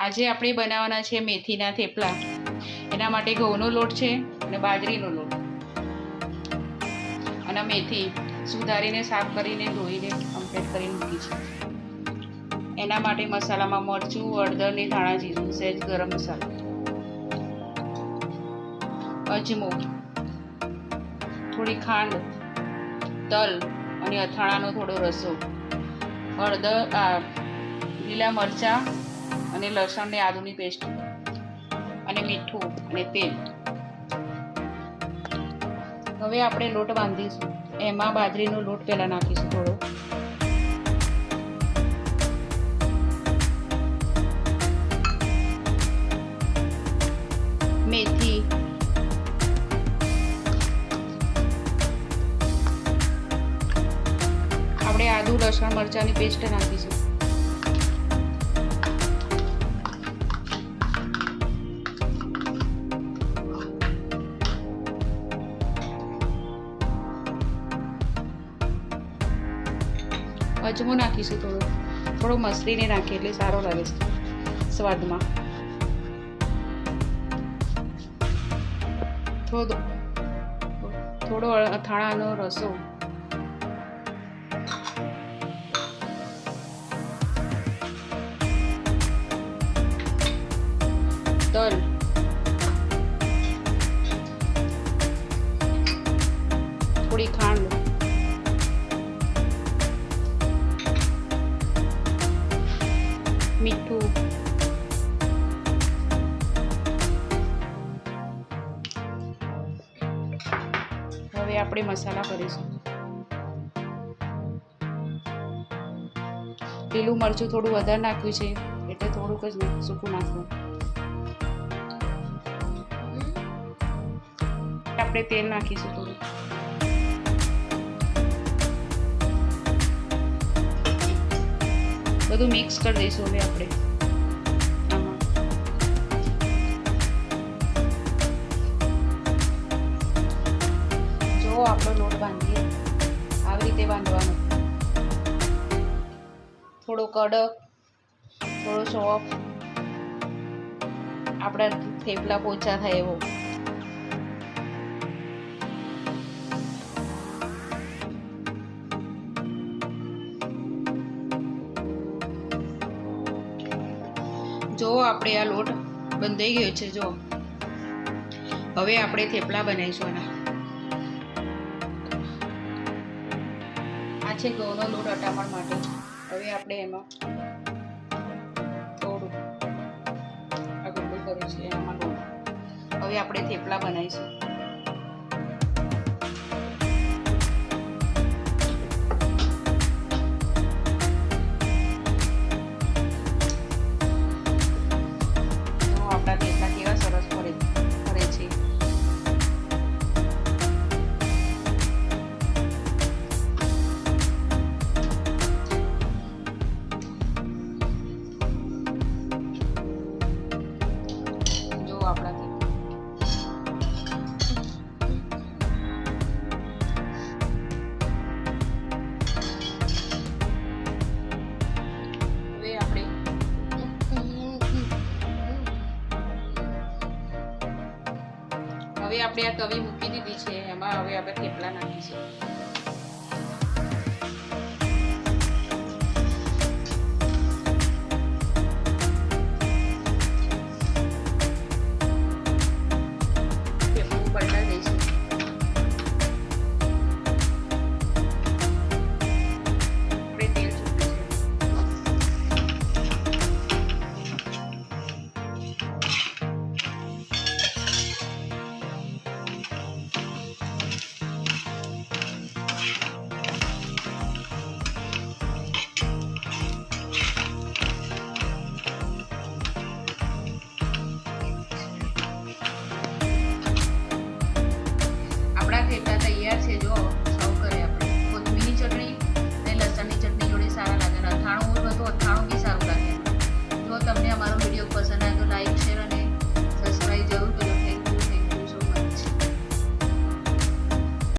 આજે આપણે બનાવવાના છે મેથીના થેપલા. એના માટે ઘઉંનો લોટ છે અને બાજરીનો લોટ અને મેથી સુધારીને સાફ કરીને ધોઈને કમ્પ્લીટ કરીને મૂકી છે. એના માટે મસાલામાં મરચું, હળદર ને ધાણા જીરું, સહેજ ગરમ મસાલો, અજમો, થોડી ખાંડ, તલ અને અથાણાનો થોડો રસો, હળદર, લીલા મરચાં અને લસણ ને આદુની પેસ્ટ અને મીઠું અને તેલ. હવે આપણે લોટ બાંધીશું. એમાં બાજરીનો લોટ પહેલાં નાખીશું થોડો, મેથી, આપણે આદુ લસણ મરચાંની પેસ્ટ નાખીશું. અજમો નાખીશું થોડો મસળીને નાખીએ એટલે સારો લાગે છે સ્વાદમાં. થોડો અથાણાનો રસો, તલ, થોડી ખાંડ, મીઠું, હવે આપણે મસાલા કરીશું. લીલું મરચું થોડું વધારે નાખ્યું છે એટલે થોડુંક જ સૂકું નાખવું. આપણે તેલ નાખીશું થોડું. બધું મિક્સ કરી દઈશું હવે આપણે આમાં. જો આપણો લોટ બાંધીએ આવી રીતે બાંધવાનો, થોડો કડક, થોડો સોફ્ટ, આપણા થેપલા પોચા થાય એવો. જો આપણે આ લોટ બંધાઈ ગયો છે. જો હવે આપણે થેપલા બનાવીશું. આ છે ઘઉંનો લોટ અટામણ માટે. હવે આપણે એમાં થોડું આ ગોળ કર્યું છે એમાં લોટ. હવે આપણે થેપલા બનાવીશું. હવે આપણે આ તવી મૂકી દીધી છે. એમાં હવે આપણે થેપલા નાખીશું.